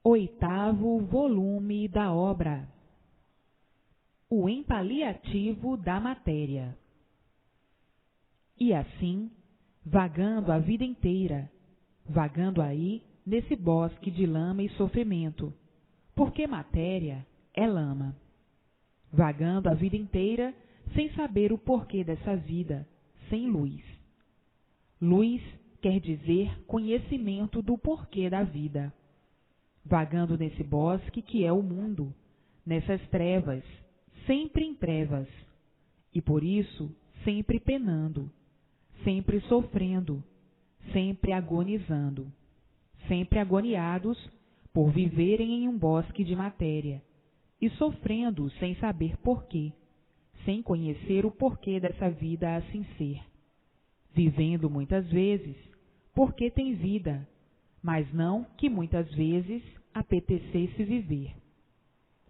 Oitavo volume da obra. O empaliativo da matéria. E assim, vagando a vida inteira, vagando aí nesse bosque de lama e sofrimento, porque matéria é lama. Vagando a vida inteira sem saber o porquê dessa vida, sem luz. Luz quer dizer conhecimento do porquê da vida. Vagando nesse bosque que é o mundo, nessas trevas, sempre em trevas, e por isso sempre penando, sempre sofrendo, sempre agonizando, sempre agoniados por viverem em um bosque de matéria, e sofrendo sem saber porquê, sem conhecer o porquê dessa vida assim ser, vivendo muitas vezes porque tem vida, mas não que muitas vezes apetecesse viver.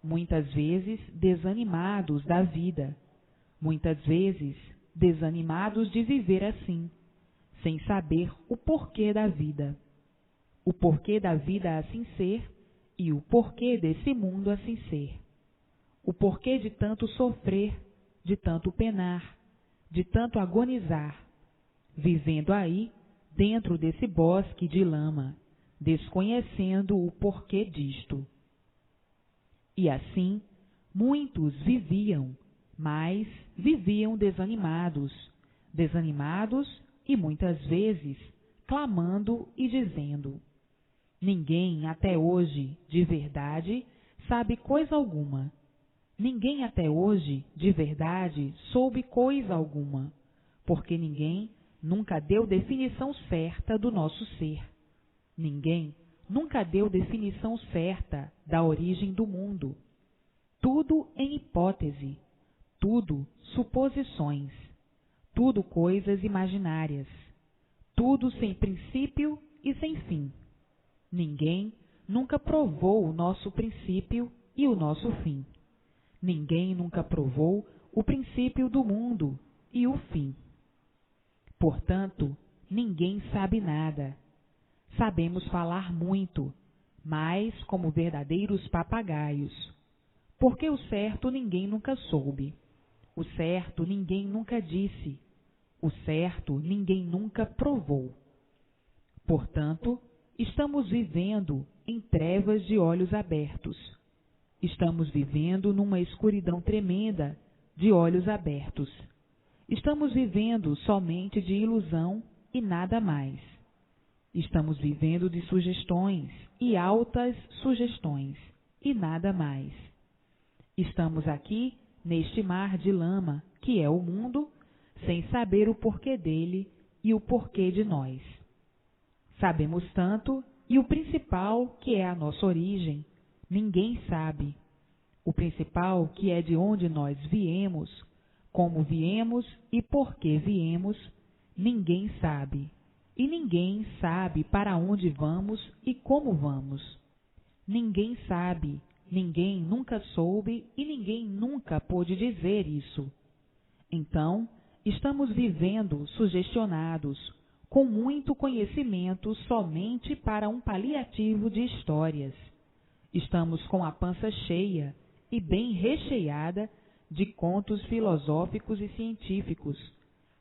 Muitas vezes desanimados da vida, muitas vezes desanimados de viver assim, sem saber o porquê da vida. O porquê da vida assim ser e o porquê desse mundo assim ser. O porquê de tanto sofrer, de tanto penar, de tanto agonizar, vivendo aí dentro desse bosque de lama, desconhecendo o porquê disto. E assim, muitos viviam, mas viviam desanimados, e muitas vezes clamando e dizendo: ninguém até hoje, de verdade, sabe coisa alguma. Ninguém até hoje, de verdade, soube coisa alguma, porque ninguém nunca deu definição certa do nosso ser. Ninguém nunca deu definição certa da origem do mundo. Tudo em hipótese, tudo suposições, tudo coisas imaginárias, tudo sem princípio e sem fim. Ninguém nunca provou o nosso princípio e o nosso fim. Ninguém nunca provou o princípio do mundo e o fim. Portanto, ninguém sabe nada. Sabemos falar muito, mas como verdadeiros papagaios. Porque o certo ninguém nunca soube. O certo ninguém nunca disse. O certo ninguém nunca provou. Portanto, estamos vivendo em trevas de olhos abertos. Estamos vivendo numa escuridão tremenda de olhos abertos. Estamos vivendo somente de ilusão e nada mais. Estamos vivendo de sugestões e altas sugestões e nada mais. Estamos aqui neste mar de lama que é o mundo, sem saber o porquê dele e o porquê de nós. Sabemos tanto e o principal, que é a nossa origem, ninguém sabe. O principal, que é de onde nós viemos, como viemos e por que viemos, ninguém sabe. E ninguém sabe para onde vamos e como vamos. Ninguém sabe, ninguém nunca soube e ninguém nunca pôde dizer isso. Então, estamos vivendo sugestionados, com muito conhecimento somente para um paliativo de histórias. Estamos com a pança cheia e bem recheada de contos filosóficos e científicos,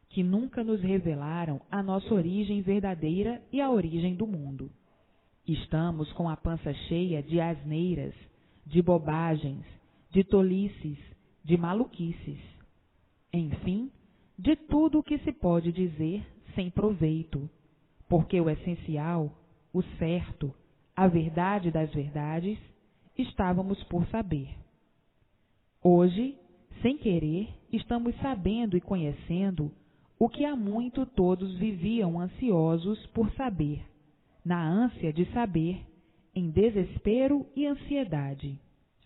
que nunca nos revelaram a nossa origem verdadeira e a origem do mundo. Estamos com a pança cheia de asneiras, de bobagens, de tolices, de maluquices. Enfim, de tudo o que se pode dizer sem proveito, porque o essencial, o certo, a verdade das verdades, estávamos por saber. Hoje, sem querer, estamos sabendo e conhecendo o que há muito todos viviam ansiosos por saber, na ânsia de saber, em desespero e ansiedade.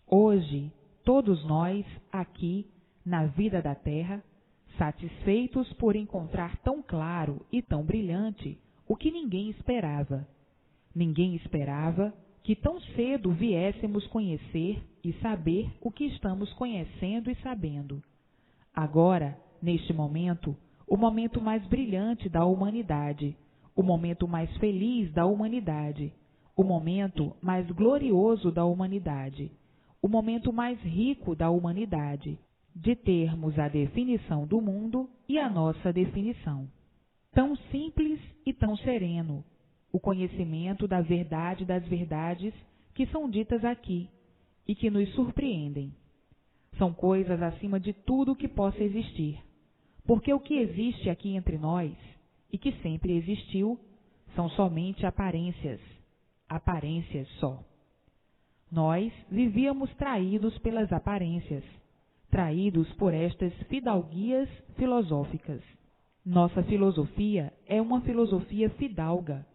Hoje, todos nós, aqui, na vida da Terra, satisfeitos por encontrar tão claro e tão brilhante o que ninguém esperava. Ninguém esperava que tão cedo viéssemos conhecer e saber o que estamos conhecendo e sabendo. Agora, neste momento, o momento mais brilhante da humanidade, o momento mais feliz da humanidade, o momento mais glorioso da humanidade, o momento mais rico da humanidade, de termos a definição do mundo e a nossa definição. Tão simples e tão sereno, o conhecimento da verdade das verdades que são ditas aqui e que nos surpreendem. São coisas acima de tudo que possa existir, porque o que existe aqui entre nós, e que sempre existiu, são somente aparências, aparências só. Nós vivíamos traídos pelas aparências, traídos por estas fidalguias filosóficas. Nossa filosofia é uma filosofia fidalga,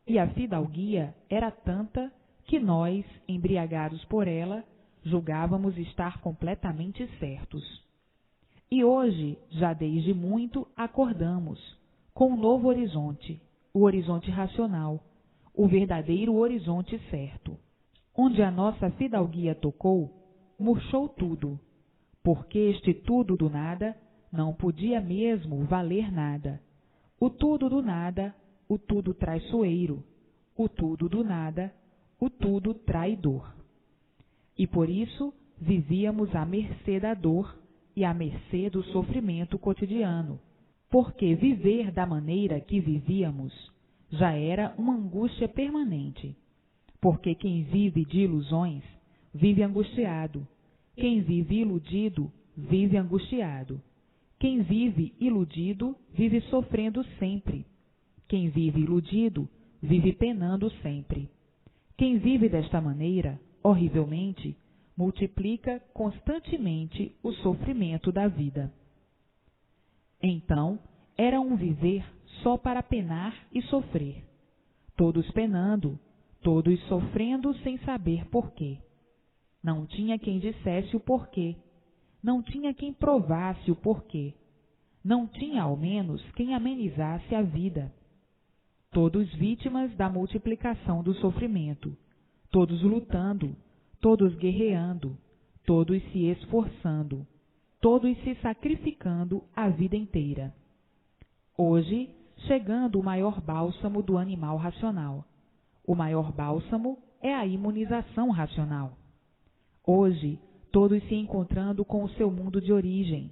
e a fidalguia era tanta que nós, embriagados por ela, julgávamos estar completamente certos. E hoje, já desde muito, acordamos com um novo horizonte, o horizonte racional, o verdadeiro horizonte certo. Onde a nossa fidalguia tocou, murchou tudo, porque este tudo do nada não podia mesmo valer nada. O tudo do nada, o tudo traiçoeiro, o tudo do nada, o tudo traidor. E por isso vivíamos à mercê da dor e à mercê do sofrimento cotidiano, porque viver da maneira que vivíamos já era uma angústia permanente. Porque quem vive de ilusões vive angustiado, quem vive iludido vive angustiado, quem vive iludido vive sofrendo sempre, quem vive iludido vive penando sempre. Quem vive desta maneira, horrivelmente, multiplica constantemente o sofrimento da vida. Então, era um viver só para penar e sofrer, todos penando, todos sofrendo sem saber porquê. Não tinha quem dissesse o porquê, não tinha quem provasse o porquê, não tinha ao menos quem amenizasse a vida. Todos vítimas da multiplicação do sofrimento, todos lutando, todos guerreando, todos se esforçando, todos se sacrificando a vida inteira. Hoje, chegando o maior bálsamo do animal racional. O maior bálsamo é a imunização racional. Hoje, todos se encontrando com o seu mundo de origem.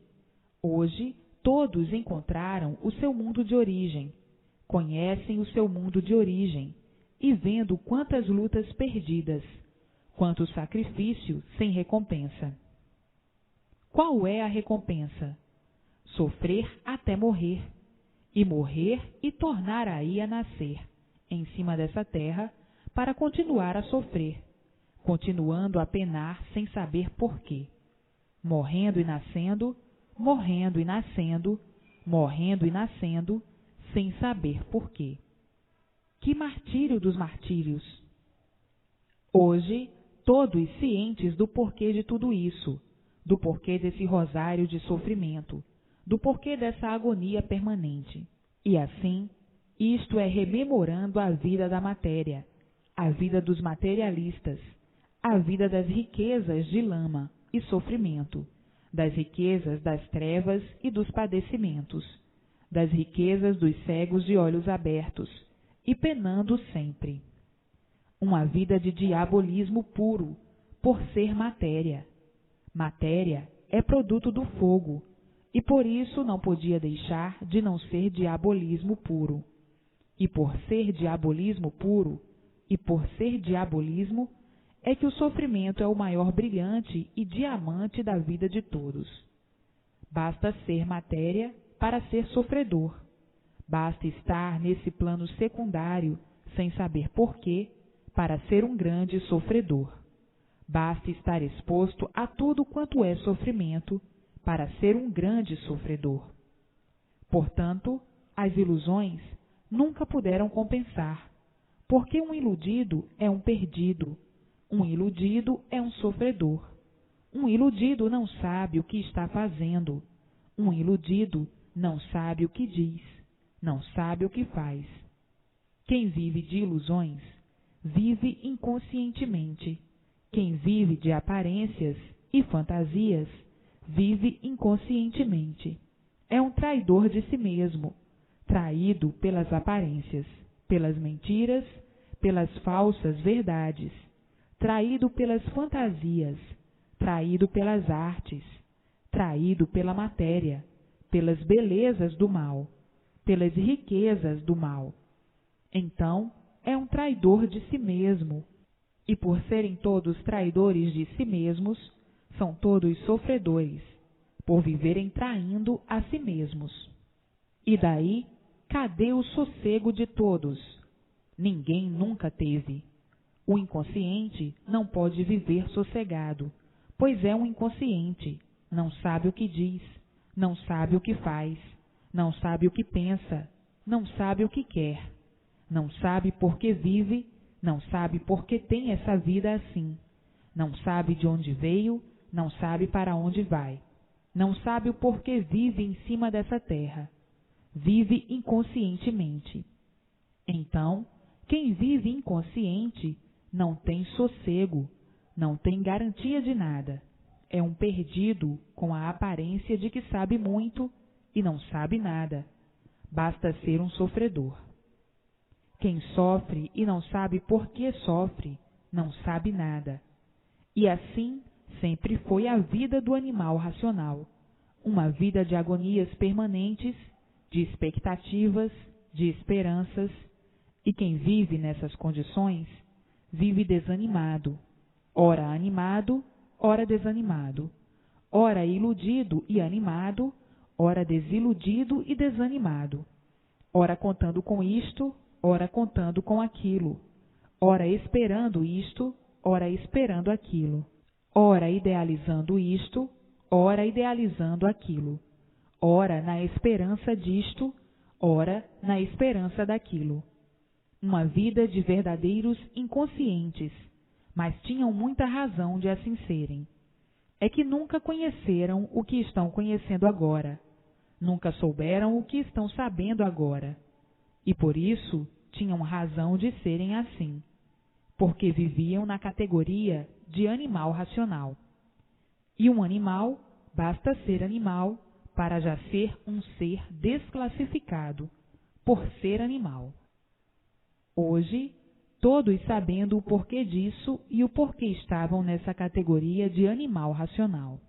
Hoje, todos encontraram o seu mundo de origem, conhecem o seu mundo de origem, e vendo quantas lutas perdidas, quanto sacrifício sem recompensa. Qual é a recompensa? Sofrer até morrer, e morrer e tornar aí a nascer, em cima dessa terra, para continuar a sofrer, continuando a penar sem saber porquê, morrendo e nascendo, morrendo e nascendo, morrendo e nascendo, sem saber porquê. Que martírio dos martírios! Hoje, todos cientes do porquê de tudo isso, do porquê desse rosário de sofrimento, do porquê dessa agonia permanente. E assim, isto é rememorando a vida da matéria, a vida dos materialistas, a vida das riquezas de lama e sofrimento, das riquezas das trevas e dos padecimentos, das riquezas dos cegos de olhos abertos, e penando sempre. Uma vida de diabolismo puro, por ser matéria. Matéria é produto do fogo, e por isso não podia deixar de não ser diabolismo puro. E por ser diabolismo puro, e por ser diabolismo, é que o sofrimento é o maior brilhante e diamante da vida de todos. Basta ser matéria para ser sofredor. Basta estar nesse plano secundário, sem saber porquê, para ser um grande sofredor. Basta estar exposto a tudo quanto é sofrimento, para ser um grande sofredor. Portanto, as ilusões nunca puderam compensar, porque um iludido é um perdido, um iludido é um sofredor. Um iludido não sabe o que está fazendo, um iludido não sabe o que diz, não sabe o que faz. Quem vive de ilusões, vive inconscientemente. Quem vive de aparências e fantasias, vive inconscientemente. É um traidor de si mesmo, traído pelas aparências, pelas mentiras, pelas falsas verdades, traído pelas fantasias, traído pelas artes, traído pela matéria, pelas belezas do mal, pelas riquezas do mal. Então é um traidor de si mesmo, e por serem todos traidores de si mesmos, são todos sofredores, por viverem traindo a si mesmos. E daí, cadê o sossego de todos? Ninguém nunca teve. O inconsciente não pode viver sossegado, pois é um inconsciente, não sabe o que diz, não sabe o que faz, não sabe o que pensa, não sabe o que quer, não sabe por que vive, não sabe por que tem essa vida assim, não sabe de onde veio, não sabe para onde vai, não sabe o porquê vive em cima dessa terra, vive inconscientemente. Então, quem vive inconsciente não tem sossego, não tem garantia de nada, é um perdido com a aparência de que sabe muito e não sabe nada, basta ser um sofredor. Quem sofre e não sabe por que sofre, não sabe nada. E assim sempre foi a vida do animal racional, uma vida de agonias permanentes, de expectativas, de esperanças, e quem vive nessas condições, vive desanimado, ora animado, ora desanimado, ora iludido e animado, ora desiludido e desanimado, ora contando com isto, ora contando com aquilo, ora esperando isto, ora esperando aquilo, ora idealizando isto, ora idealizando aquilo, ora na esperança disto, ora na esperança daquilo. Uma vida de verdadeiros inconscientes, mas tinham muita razão de assim serem. É que nunca conheceram o que estão conhecendo agora, nunca souberam o que estão sabendo agora, e por isso tinham razão de serem assim, porque viviam na categoria de animal racional. E um animal basta ser animal para já ser um ser desclassificado, por ser animal. Hoje, todos sabendo o porquê disso e o porquê estavam nessa categoria de animal racional.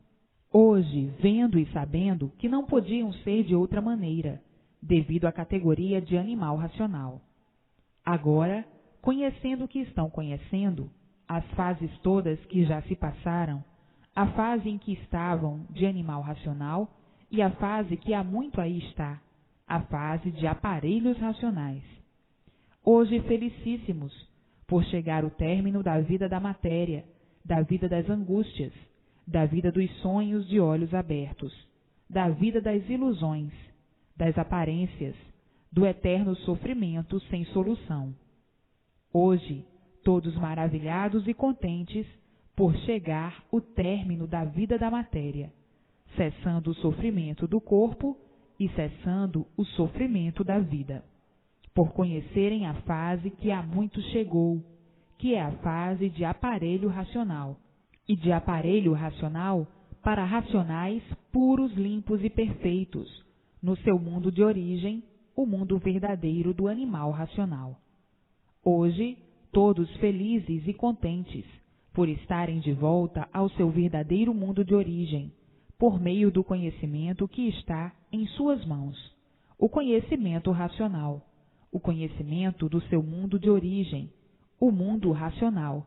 Hoje, vendo e sabendo que não podiam ser de outra maneira, devido à categoria de animal racional. Agora, conhecendo o que estão conhecendo, as fases todas que já se passaram, a fase em que estavam de animal racional e a fase que há muito aí está, a fase de aparelhos racionais. Hoje felicíssimos, por chegar o término da vida da matéria, da vida das angústias, da vida dos sonhos de olhos abertos, da vida das ilusões, das aparências, do eterno sofrimento sem solução. Hoje, todos maravilhados e contentes por chegar o término da vida da matéria, cessando o sofrimento do corpo e cessando o sofrimento da vida, por conhecerem a fase que há muito chegou, que é a fase de aparelho racional, e de aparelho racional para racionais puros, limpos e perfeitos, no seu mundo de origem, o mundo verdadeiro do animal racional. Hoje, todos felizes e contentes por estarem de volta ao seu verdadeiro mundo de origem, por meio do conhecimento que está em suas mãos, o conhecimento racional, o conhecimento do seu mundo de origem, o mundo racional,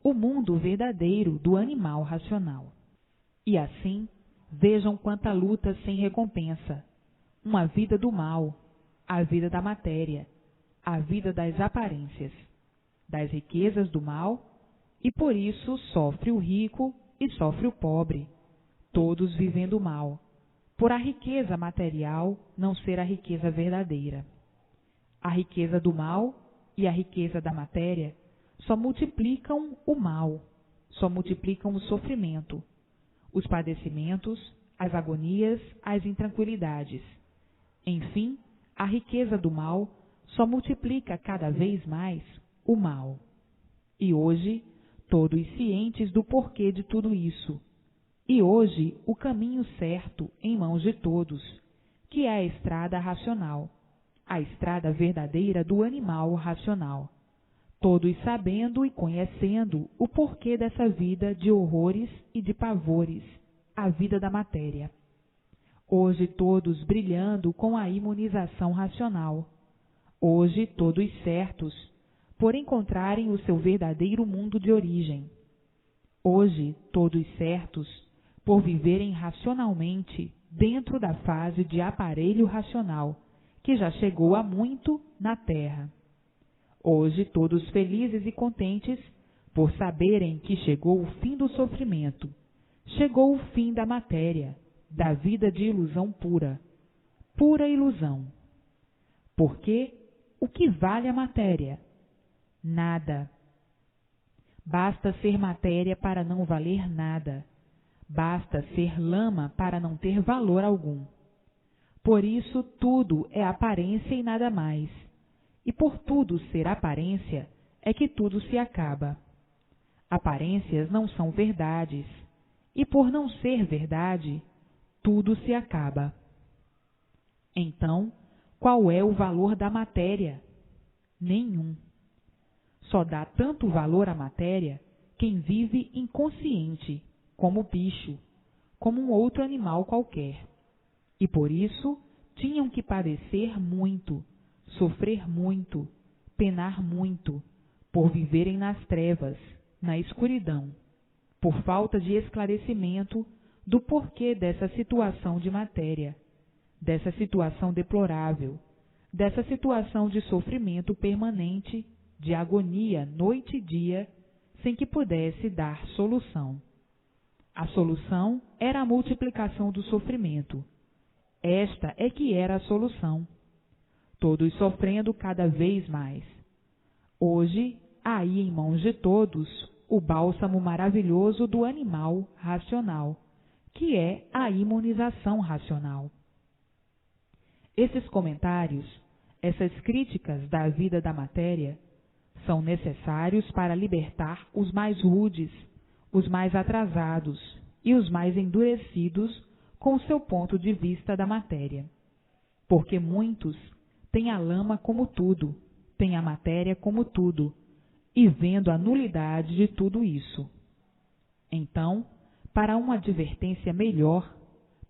o mundo verdadeiro do animal racional. E assim, vejam quanta luta sem recompensa, uma vida do mal, a vida da matéria, a vida das aparências, das riquezas do mal, e por isso sofre o rico e sofre o pobre, todos vivendo mal, por a riqueza material não ser a riqueza verdadeira. A riqueza do mal e a riqueza da matéria só multiplicam o mal, só multiplicam o sofrimento, os padecimentos, as agonias, as intranquilidades. Enfim, a riqueza do mal só multiplica cada vez mais o mal. E hoje, todos cientes do porquê de tudo isso. E hoje, o caminho certo em mãos de todos, que é a estrada racional, a estrada verdadeira do animal racional. todos sabendo e conhecendo o porquê dessa vida de horrores e de pavores, a vida da matéria. Hoje todos brilhando com a imunização racional. Hoje todos certos por encontrarem o seu verdadeiro mundo de origem. Hoje todos certos por viverem racionalmente dentro da fase de aparelho racional, que já chegou há muito na Terra. Hoje todos felizes e contentes por saberem que chegou o fim do sofrimento, chegou o fim da matéria, da vida de ilusão pura, pura ilusão. Porque o que vale a matéria? Nada. Basta ser matéria para não valer nada. Basta ser lama para não ter valor algum. Por isso tudo é aparência e nada mais. E por tudo ser aparência é que tudo se acaba. Aparências não são verdades. E por não ser verdade, tudo se acaba. Então, qual é o valor da matéria? Nenhum. Só dá tanto valor à matéria quem vive inconsciente, como bicho, como um outro animal qualquer. E por isso tinham que padecer muito, sofrer muito, penar muito, por viverem nas trevas, na escuridão, por falta de esclarecimento do porquê dessa situação de matéria, dessa situação deplorável, dessa situação de sofrimento permanente, de agonia noite e dia, sem que pudesse dar solução. A solução era a multiplicação do sofrimento. Esta é que era a solução. Todos sofrendo cada vez mais. Hoje, aí em mãos de todos, o bálsamo maravilhoso do animal racional, que é a imunização racional. Esses comentários, essas críticas da vida da matéria, são necessários para libertar os mais rudes, os mais atrasados e os mais endurecidos com o seu ponto de vista da matéria. Porque muitos têm a lama como tudo, têm a matéria como tudo, e vendo a nulidade de tudo isso. Então, para uma advertência melhor,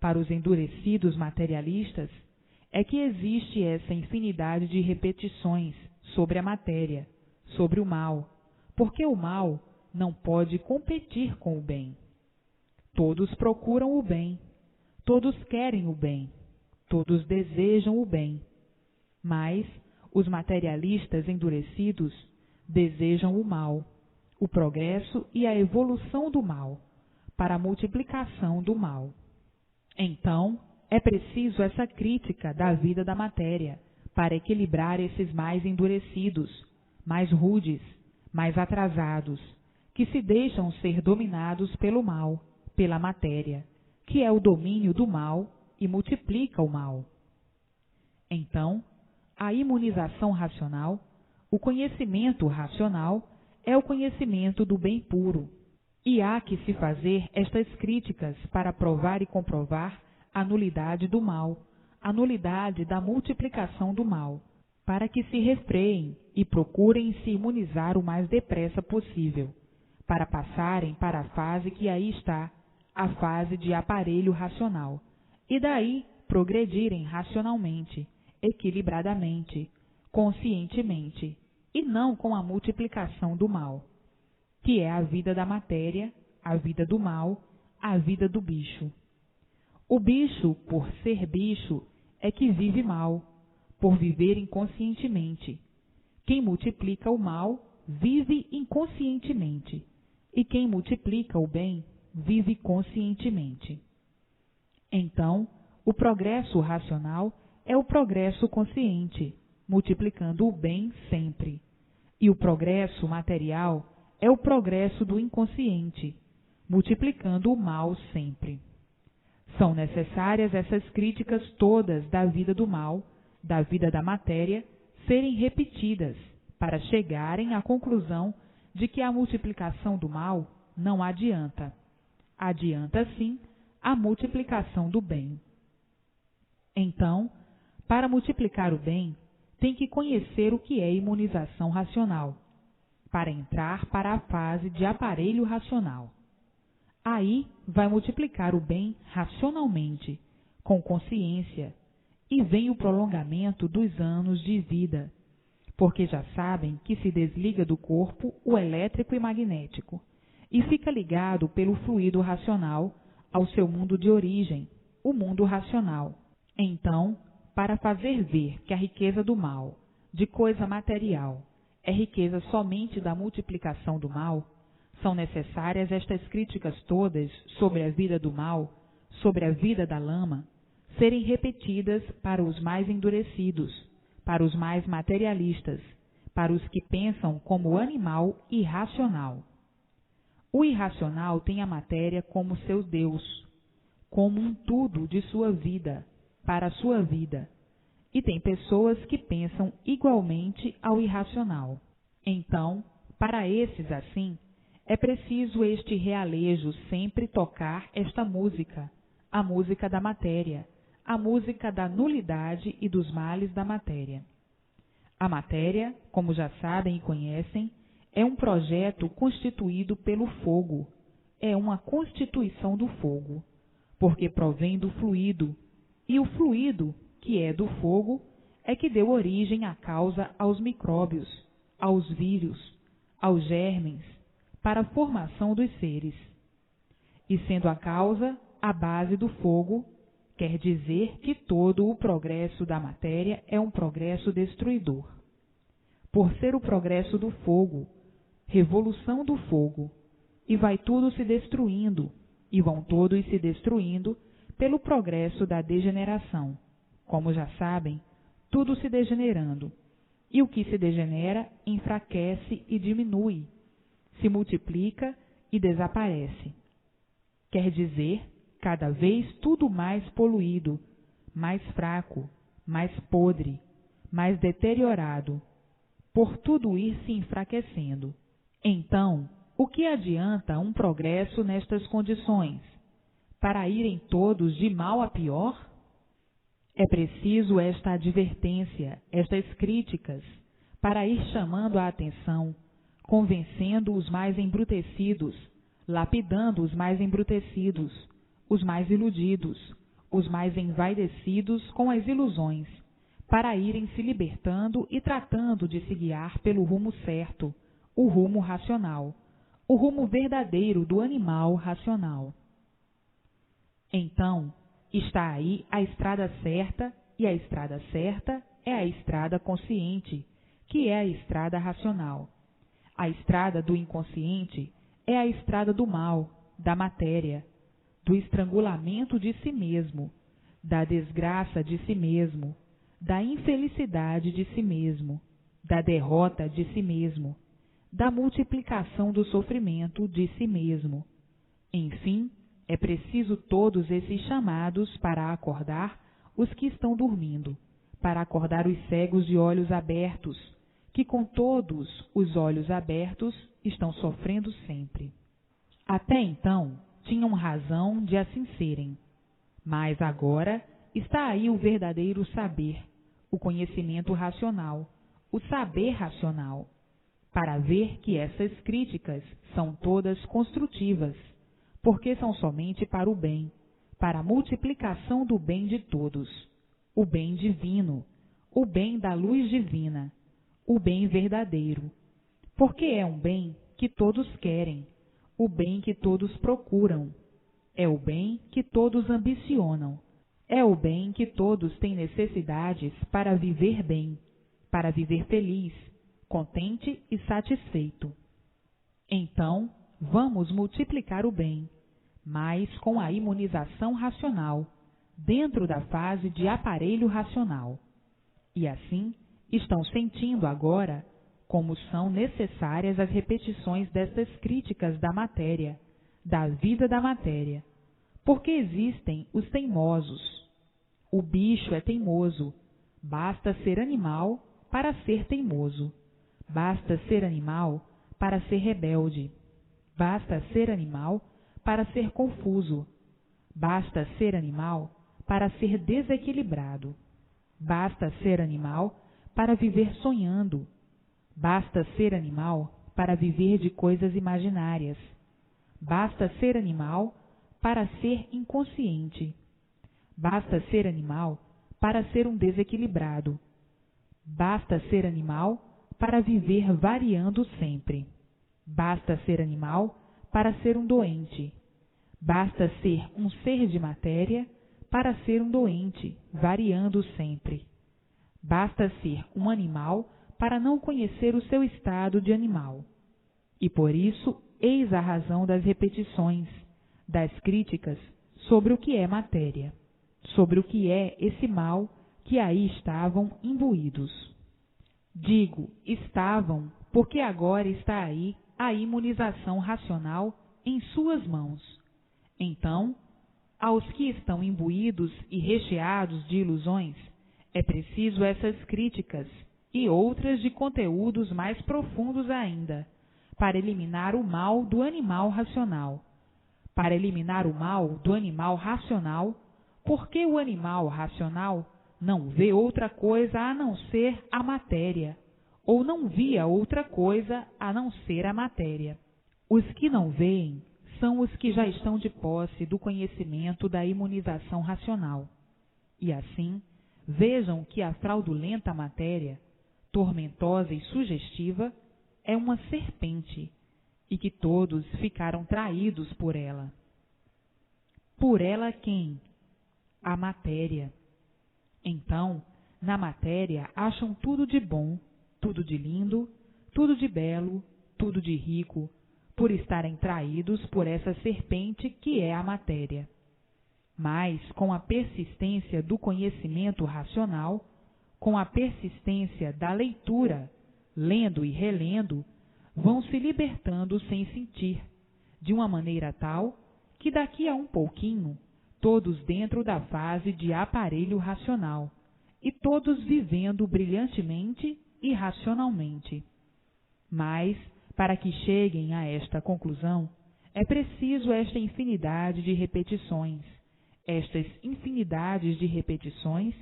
para os endurecidos materialistas, é que existe essa infinidade de repetições sobre a matéria, sobre o mal, porque o mal não pode competir com o bem. Todos procuram o bem, todos querem o bem, todos desejam o bem, mas os materialistas endurecidos desejam o mal, o progresso e a evolução do mal, para a multiplicação do mal. Então, é preciso essa crítica da vida da matéria para equilibrar esses mais endurecidos, mais rudes, mais atrasados, que se deixam ser dominados pelo mal, pela matéria, que é o domínio do mal e multiplica o mal. Então, a imunização racional, o conhecimento racional, é o conhecimento do bem puro. E há que se fazer estas críticas para provar e comprovar a nulidade do mal, a nulidade da multiplicação do mal, para que se refreiem e procurem se imunizar o mais depressa possível, para passarem para a fase que aí está, a fase de aparelho racional, e daí progredirem racionalmente, equilibradamente, conscientemente, e não com a multiplicação do mal, que é a vida da matéria, a vida do mal, a vida do bicho. O bicho, por ser bicho, é que vive mal, por viver inconscientemente. Quem multiplica o mal, vive inconscientemente, e quem multiplica o bem, vive conscientemente. Então, o progresso racional é o progresso consciente, multiplicando o bem sempre. E o progresso material é o progresso do inconsciente, multiplicando o mal sempre. São necessárias essas críticas todas da vida do mal, da vida da matéria, serem repetidas para chegarem à conclusão de que a multiplicação do mal não adianta. Adianta, sim, a multiplicação do bem. Então, para multiplicar o bem, tem que conhecer o que é imunização racional. para entrar para a fase de aparelho racional. Aí vai multiplicar o bem racionalmente, com consciência, e vem o prolongamento dos anos de vida, porque já sabem que se desliga do corpo o elétrico e magnético, e fica ligado pelo fluido racional ao seu mundo de origem, o mundo racional. Então, para fazer ver que a riqueza do mal, de coisa material, é riqueza somente da multiplicação do mal, são necessárias estas críticas todas sobre a vida do mal, sobre a vida da lama, serem repetidas para os mais endurecidos, para os mais materialistas, para os que pensam como animal irracional. O irracional tem a matéria como seu Deus, como um tudo de sua vida, para a sua vida, e tem pessoas que pensam igualmente ao irracional. Então, para esses assim, é preciso este realejo sempre tocar esta música, a música da matéria, a música da nulidade e dos males da matéria. A matéria, como já sabem e conhecem, é um projeto constituído pelo fogo, é uma constituição do fogo, porque provém do fluido, e o fluido, que é do fogo, é que deu origem à causa aos micróbios, aos vírus, aos germens, para a formação dos seres. E sendo a causa a base do fogo, quer dizer que todo o progresso da matéria é um progresso destruidor. Por ser o progresso do fogo, revolução do fogo, e vai tudo se destruindo, e vão todos se destruindo pelo progresso da degeneração. Como já sabem, tudo se degenerando, e o que se degenera enfraquece e diminui, se multiplica e desaparece. Quer dizer, cada vez tudo mais poluído, mais fraco, mais podre, mais deteriorado, por tudo ir se enfraquecendo. Então, o que adianta um progresso nestas condições? Para irem todos de mal a pior? É preciso esta advertência, estas críticas, para ir chamando a atenção, convencendo os mais embrutecidos, lapidando os mais embrutecidos, os mais iludidos, os mais envaidecidos com as ilusões, para irem se libertando e tratando de se guiar pelo rumo certo, o rumo racional, o rumo verdadeiro do animal racional. Então, está aí a estrada certa, e a estrada certa é a estrada consciente, que é a estrada racional. A estrada do inconsciente é a estrada do mal, da matéria, do estrangulamento de si mesmo, da desgraça de si mesmo, da infelicidade de si mesmo, da derrota de si mesmo, da multiplicação do sofrimento de si mesmo. Enfim, é preciso todos esses chamados para acordar os que estão dormindo, para acordar os cegos de olhos abertos, que com todos os olhos abertos estão sofrendo sempre. Até então, tinham razão de assim serem, mas agora está aí o verdadeiro saber, o conhecimento racional, o saber racional, para ver que essas críticas são todas construtivas, porque são somente para o bem, para a multiplicação do bem de todos, o bem divino, o bem da luz divina, o bem verdadeiro, porque é um bem que todos querem, o bem que todos procuram, é o bem que todos ambicionam, é o bem que todos têm necessidades para viver bem, para viver feliz, contente e satisfeito. Então, vamos multiplicar o bem, mas com a imunização racional, dentro da fase de aparelho racional. E assim, estão sentindo agora como são necessárias as repetições destas críticas da matéria, da vida da matéria, porque existem os teimosos. O bicho é teimoso, basta ser animal para ser teimoso, basta ser animal para ser rebelde, basta ser animal para ser confuso, basta ser animal para ser desequilibrado, basta ser animal para viver sonhando, basta ser animal para viver de coisas imaginárias. Basta ser animal para ser inconsciente. Basta ser animal para ser um desequilibrado. Basta ser animal para viver variando sempre. Basta ser animal para ser um doente. Basta ser um ser de matéria para ser um doente, variando sempre. Basta ser um animal para não conhecer o seu estado de animal. E por isso, eis a razão das repetições, das críticas sobre o que é matéria, sobre o que é esse mal que aí estavam imbuídos. Digo, estavam, porque agora está aí a imunização racional em suas mãos. Então, aos que estão imbuídos e recheados de ilusões, é preciso essas críticas e outras de conteúdos mais profundos ainda, para eliminar o mal do animal racional. Para eliminar o mal do animal racional, porque o animal racional não vê outra coisa a não ser a matéria, ou não via outra coisa a não ser a matéria. Os que não veem são os que já estão de posse do conhecimento da imunização racional. E assim, vejam que a fraudulenta matéria, tormentosa e sugestiva, é uma serpente, e que todos ficaram traídos por ela. Por ela quem? A matéria. Então, na matéria acham tudo de bom, tudo de lindo, tudo de belo, tudo de rico, por estarem traídos por essa serpente que é a matéria. Mas, com a persistência do conhecimento racional, com a persistência da leitura, lendo e relendo, vão se libertando sem sentir, de uma maneira tal que daqui a um pouquinho, todos dentro da fase de aparelho racional, e todos vivendo brilhantemente e racionalmente. Mas, para que cheguem a esta conclusão, é preciso esta infinidade de repetições, estas infinidades de repetições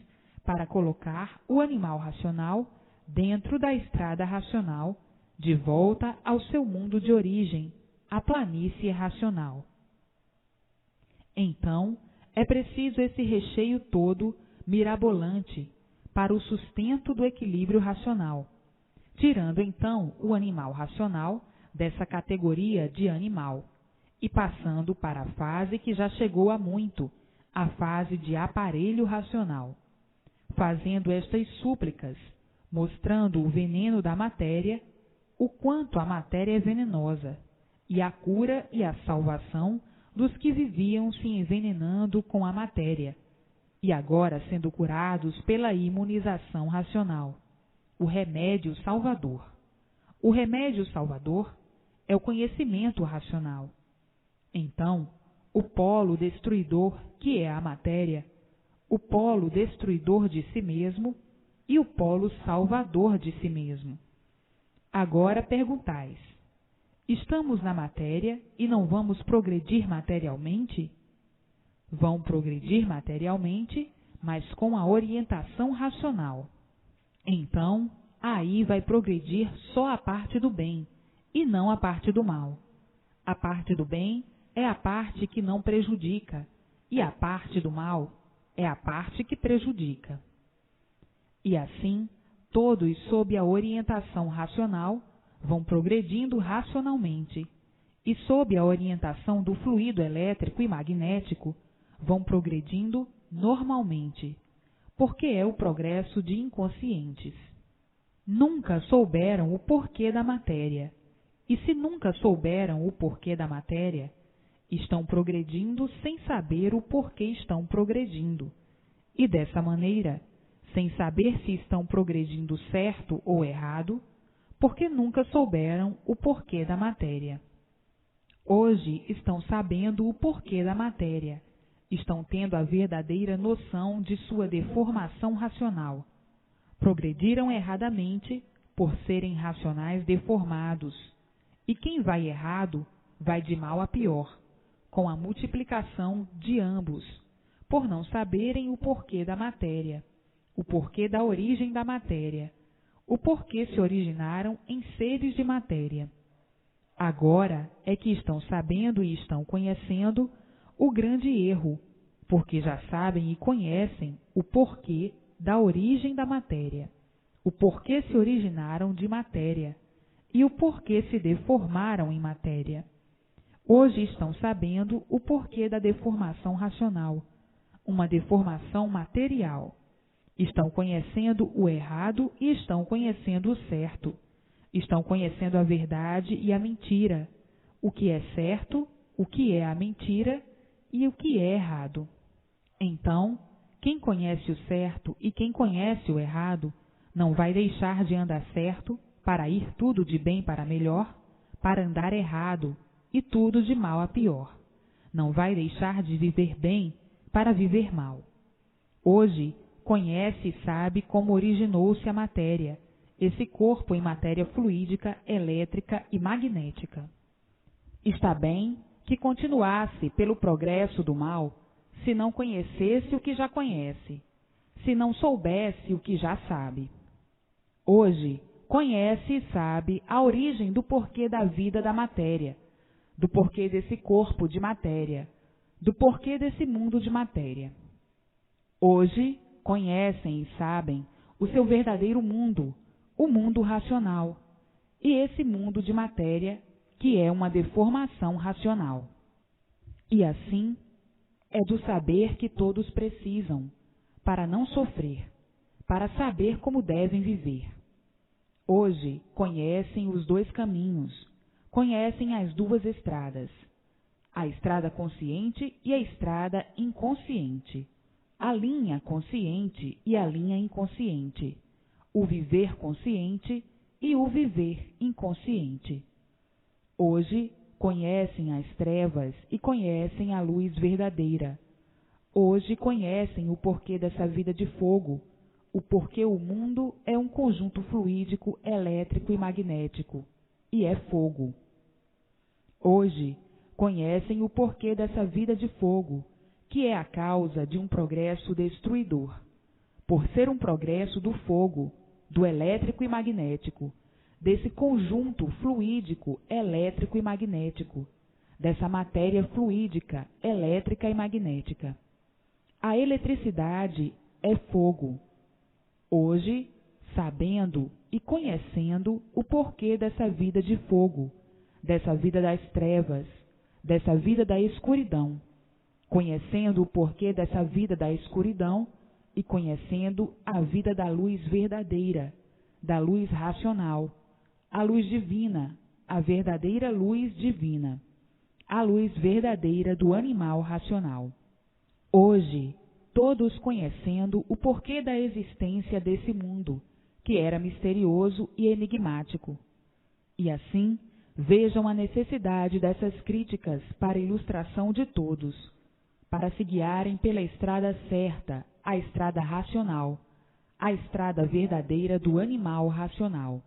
para colocar o animal racional dentro da estrada racional, de volta ao seu mundo de origem, a planície racional. Então, é preciso esse recheio todo mirabolante para o sustento do equilíbrio racional, tirando então o animal racional dessa categoria de animal e passando para a fase que já chegou há muito, a fase de aparelho racional, fazendo estas súplicas, mostrando o veneno da matéria, o quanto a matéria é venenosa, e a cura e a salvação dos que viviam se envenenando com a matéria, e agora sendo curados pela imunização racional. O remédio salvador. O remédio salvador é o conhecimento racional. Então, o polo destruidor, que é a matéria, o polo destruidor de si mesmo e o polo salvador de si mesmo. Agora perguntais: estamos na matéria e não vamos progredir materialmente? Vão progredir materialmente, mas com a orientação racional. Então, aí vai progredir só a parte do bem, e não a parte do mal. A parte do bem é a parte que não prejudica, e a parte do mal é a parte que prejudica. E assim, todos sob a orientação racional vão progredindo racionalmente, e sob a orientação do fluido elétrico e magnético vão progredindo normalmente, porque é o progresso de inconscientes. Nunca souberam o porquê da matéria, e se nunca souberam o porquê da matéria, estão progredindo sem saber o porquê estão progredindo, e dessa maneira, sem saber se estão progredindo certo ou errado, porque nunca souberam o porquê da matéria. Hoje estão sabendo o porquê da matéria, estão tendo a verdadeira noção de sua deformação racional. Progrediram erradamente por serem racionais deformados, e quem vai errado vai de mal a pior, com a multiplicação de ambos, por não saberem o porquê da matéria, o porquê da origem da matéria, o porquê se originaram em seres de matéria. Agora é que estão sabendo e estão conhecendo o grande erro, porque já sabem e conhecem o porquê da origem da matéria, o porquê se originaram de matéria e o porquê se deformaram em matéria. Hoje estão sabendo o porquê da deformação racional, uma deformação material. Estão conhecendo o errado e estão conhecendo o certo. Estão conhecendo a verdade e a mentira, o que é certo, o que é a mentira e o que é errado. Então, quem conhece o certo e quem conhece o errado não vai deixar de andar certo para ir tudo de bem para melhor, para andar errado e tudo de mal a pior. Não vai deixar de viver bem para viver mal. Hoje, conhece e sabe como originou-se a matéria, esse corpo em matéria fluídica, elétrica e magnética. Está bem que continuasse pelo progresso do mal se não conhecesse o que já conhece, se não soubesse o que já sabe. Hoje, conhece e sabe a origem do porquê da vida da matéria, do porquê desse corpo de matéria, do porquê desse mundo de matéria. Hoje, conhecem e sabem o seu verdadeiro mundo, o mundo racional, e esse mundo de matéria que é uma deformação racional. E assim, é do saber que todos precisam, para não sofrer, para saber como devem viver. Hoje, conhecem os dois caminhos, conhecem as duas estradas, a estrada consciente e a estrada inconsciente, a linha consciente e a linha inconsciente, o viver consciente e o viver inconsciente. Hoje, conhecem as trevas e conhecem a luz verdadeira. Hoje, conhecem o porquê dessa vida de fogo, o porquê o mundo é um conjunto fluídico, elétrico e magnético, e é fogo. Hoje, conhecem o porquê dessa vida de fogo, que é a causa de um progresso destruidor, por ser um progresso do fogo, do elétrico e magnético, desse conjunto fluídico, elétrico e magnético, dessa matéria fluídica, elétrica e magnética. A eletricidade é fogo. Hoje, sabendo e conhecendo o porquê dessa vida de fogo, dessa vida das trevas, dessa vida da escuridão, conhecendo o porquê dessa vida da escuridão e conhecendo a vida da luz verdadeira, da luz racional, a luz divina, a verdadeira luz divina, a luz verdadeira do animal racional. Hoje, todos conhecendo o porquê da existência desse mundo, que era misterioso e enigmático. E assim, vejam a necessidade dessas críticas para a ilustração de todos, para se guiarem pela estrada certa, a estrada racional, a estrada verdadeira do animal racional.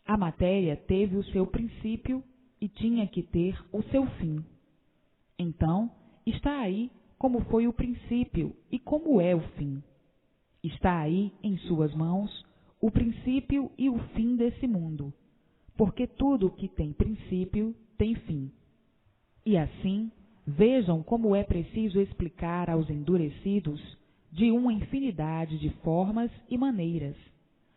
A matéria teve o seu princípio e tinha que ter o seu fim. Então, está aí como foi o princípio e como é o fim. Está aí, em suas mãos, o princípio e o fim desse mundo, porque tudo que tem princípio tem fim. E assim, vejam como é preciso explicar aos endurecidos de uma infinidade de formas e maneiras,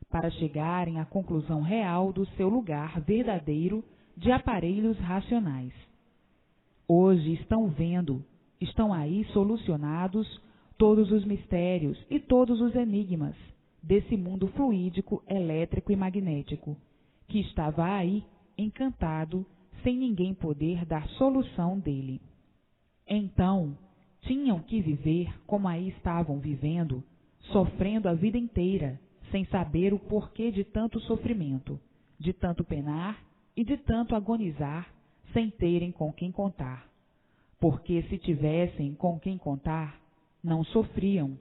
para chegarem à conclusão real do seu lugar verdadeiro de aparelhos racionais. Hoje estão vendo, estão aí solucionados todos os mistérios e todos os enigmas desse mundo fluídico, elétrico e magnético, que estava aí encantado, sem ninguém poder dar solução dele. Então, tinham que viver como aí estavam vivendo, sofrendo a vida inteira, sem saber o porquê de tanto sofrimento, de tanto penar e de tanto agonizar, sem terem com quem contar. Porque se tivessem com quem contar, não sofriam,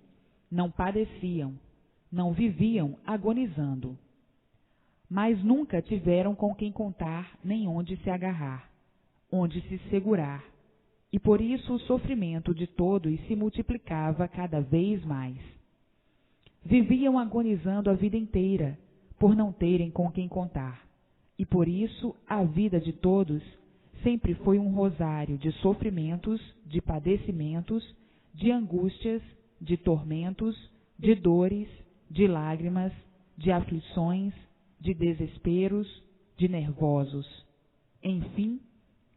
não padeciam, não viviam agonizando. Mas nunca tiveram com quem contar nem onde se agarrar, onde se segurar, e por isso o sofrimento de todos se multiplicava cada vez mais. Viviam agonizando a vida inteira, por não terem com quem contar, E por isso a vida de todos sempre foi um rosário de sofrimentos, de padecimentos, de angústias, de tormentos, de dores, de lágrimas, de aflições, de desesperos, de nervosos. Enfim,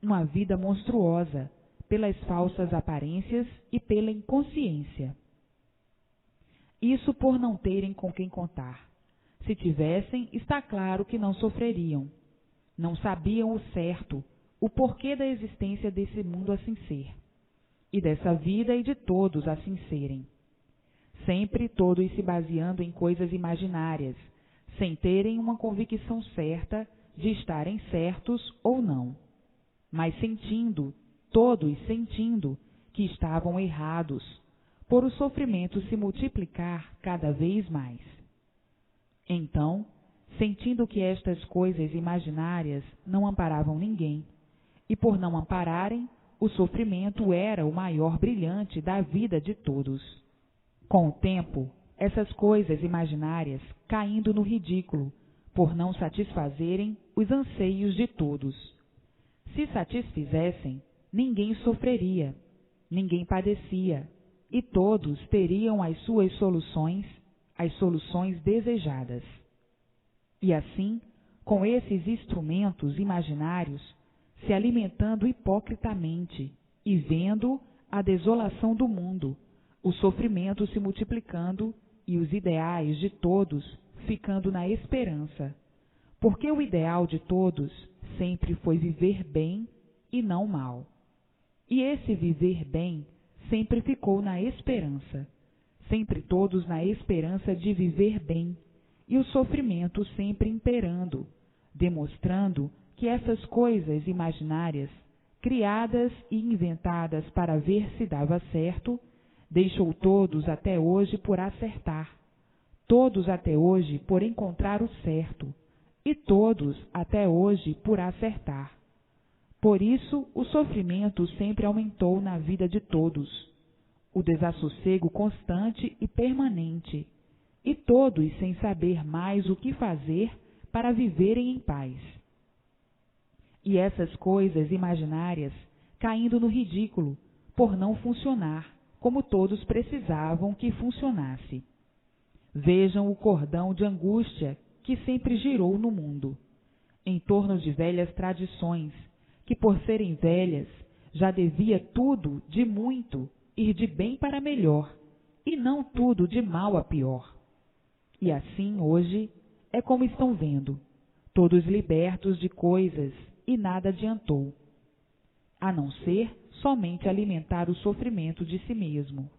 uma vida monstruosa, pelas falsas aparências e pela inconsciência. Isso por não terem com quem contar. Se tivessem, está claro que não sofreriam. Não sabiam o certo, o porquê da existência desse mundo assim ser, e dessa vida e de todos assim serem. Sempre todos se baseando em coisas imaginárias, sem terem uma convicção certa de estarem certos ou não, mas sentindo, todos sentindo, que estavam errados, por o sofrimento se multiplicar cada vez mais. Então, sentindo que estas coisas imaginárias não amparavam ninguém, e por não ampararem, o sofrimento era o maior brilhante da vida de todos. Com o tempo, essas coisas imaginárias caindo no ridículo, por não satisfazerem os anseios de todos. Se satisfizessem, ninguém sofreria, ninguém padecia, e todos teriam as suas soluções, as soluções desejadas. E assim, com esses instrumentos imaginários, se alimentando hipocritamente e vendo a desolação do mundo, o sofrimento se multiplicando e os ideais de todos ficando na esperança, porque o ideal de todos sempre foi viver bem e não mal. E esse viver bem sempre ficou na esperança, sempre todos na esperança de viver bem, e o sofrimento sempre imperando, demonstrando que essas coisas imaginárias, criadas e inventadas para ver se dava certo, deixou todos até hoje por acertar, todos até hoje por encontrar o certo, e todos até hoje por acertar. Por isso o sofrimento sempre aumentou na vida de todos, o desassossego constante e permanente, e todos sem saber mais o que fazer para viverem em paz. E essas coisas imaginárias caindo no ridículo, por não funcionar como todos precisavam que funcionasse. Vejam o cordão de angústia que sempre girou no mundo, em torno de velhas tradições, que por serem velhas, já devia tudo de muito ir de bem para melhor, e não tudo de mal a pior. E assim, hoje, é como estão vendo, todos libertos de coisas, e nada adiantou, a não ser somente alimentar o sofrimento de si mesmo.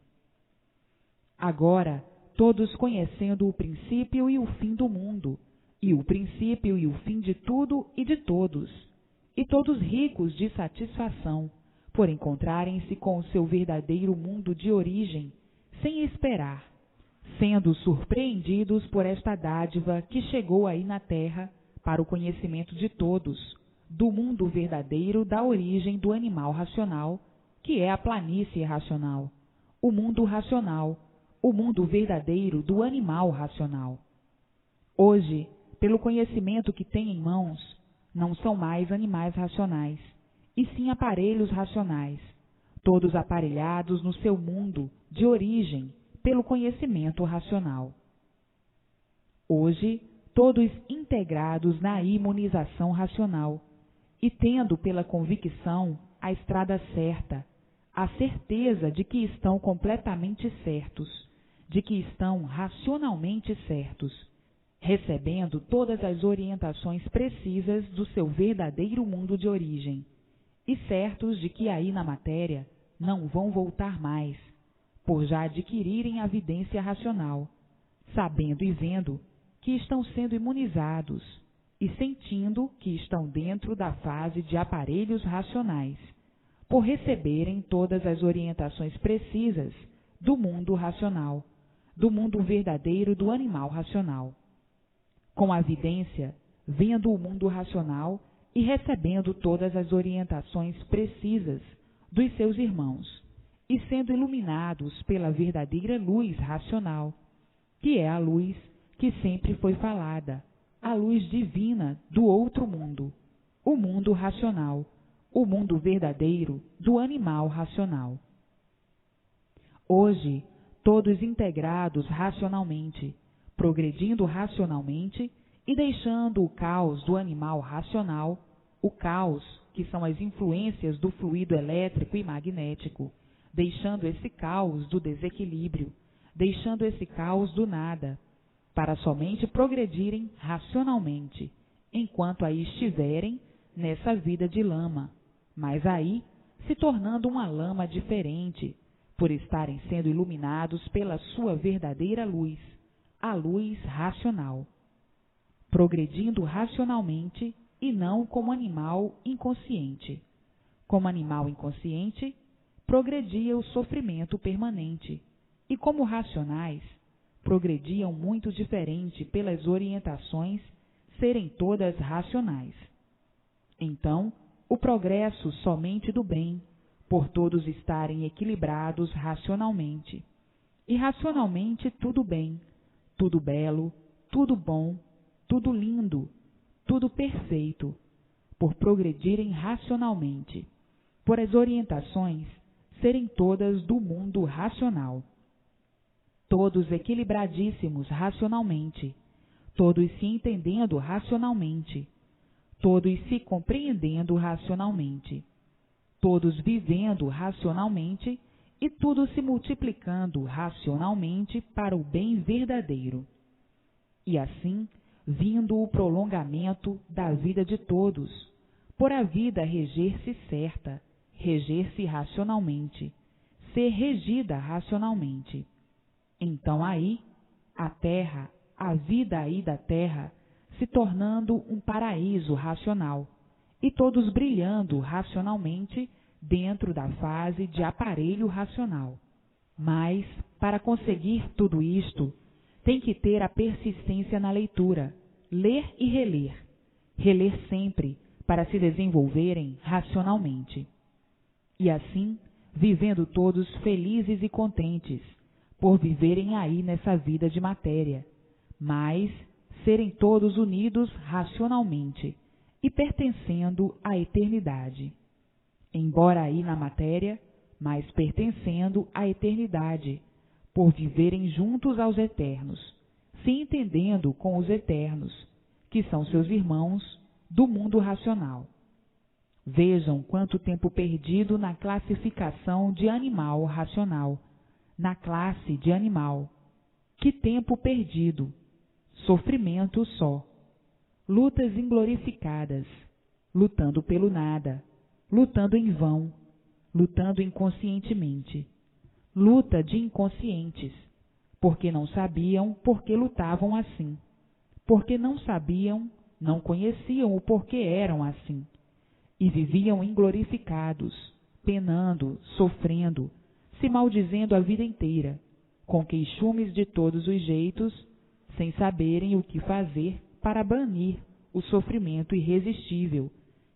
Agora, todos conhecendo o princípio e o fim do mundo, e o princípio e o fim de tudo e de todos, e todos ricos de satisfação, por encontrarem-se com o seu verdadeiro mundo de origem, sem esperar, sendo surpreendidos por esta dádiva que chegou aí na terra para o conhecimento de todos, do mundo verdadeiro da origem do animal racional, que é a planície racional, o mundo racional, o mundo verdadeiro do animal racional. Hoje, pelo conhecimento que têm em mãos, não são mais animais racionais, e sim aparelhos racionais, todos aparelhados no seu mundo de origem pelo conhecimento racional. Hoje, todos integrados na imunização racional, e tendo pela convicção a estrada certa, a certeza de que estão completamente certos, de que estão racionalmente certos, recebendo todas as orientações precisas do seu verdadeiro mundo de origem, e certos de que aí na matéria não vão voltar mais, por já adquirirem a vidência racional, sabendo e vendo que estão sendo imunizados, e sentindo que estão dentro da fase de aparelhos racionais, por receberem todas as orientações precisas do mundo racional, do mundo verdadeiro do animal racional. Com a vidência, vendo o mundo racional e recebendo todas as orientações precisas dos seus irmãos, e sendo iluminados pela verdadeira luz racional, que é a luz que sempre foi falada, a luz divina do outro mundo, o mundo racional, o mundo verdadeiro do animal racional. Hoje, todos integrados racionalmente, progredindo racionalmente e deixando o caos do animal racional, o caos que são as influências do fluido elétrico e magnético, deixando esse caos do desequilíbrio, deixando esse caos do nada, para somente progredirem racionalmente, enquanto aí estiverem nessa vida de lama, mas aí se tornando uma lama diferente, por estarem sendo iluminados pela sua verdadeira luz, a luz racional, progredindo racionalmente e não como animal inconsciente. Como animal inconsciente, progredia o sofrimento permanente, e como racionais, progrediam muito diferente pelas orientações serem todas racionais. Então, o progresso somente do bem, por todos estarem equilibrados racionalmente. E racionalmente tudo bem, tudo belo, tudo bom, tudo lindo, tudo perfeito, por progredirem racionalmente, por as orientações serem todas do mundo racional. Todos equilibradíssimos racionalmente, todos se entendendo racionalmente, todos se compreendendo racionalmente, todos vivendo racionalmente e tudo se multiplicando racionalmente para o bem verdadeiro. E assim, vindo o prolongamento da vida de todos, por a vida reger-se certa, reger-se racionalmente, ser regida racionalmente. Então aí, a terra, a vida aí da terra, se tornando um paraíso racional, e todos brilhando racionalmente dentro da fase de aparelho racional. Mas, para conseguir tudo isto, tem que ter a persistência na leitura, ler e reler, reler sempre, para se desenvolverem racionalmente. E assim, vivendo todos felizes e contentes, por viverem aí nessa vida de matéria, mas serem todos unidos racionalmente e pertencendo à eternidade. Embora aí na matéria, mas pertencendo à eternidade, por viverem juntos aos eternos, se entendendo com os eternos, que são seus irmãos do mundo racional. Vejam quanto tempo perdido na classificação de animal racional, na classe de animal. Que tempo perdido! Sofrimento só. Lutas inglorificadas, lutando pelo nada, lutando em vão, lutando inconscientemente. Luta de inconscientes, porque não sabiam por que lutavam assim, porque não sabiam, não conheciam o porquê eram assim, e viviam inglorificados, penando, sofrendo, se maldizendo a vida inteira, com queixumes de todos os jeitos, sem saberem o que fazer para banir o sofrimento irresistível,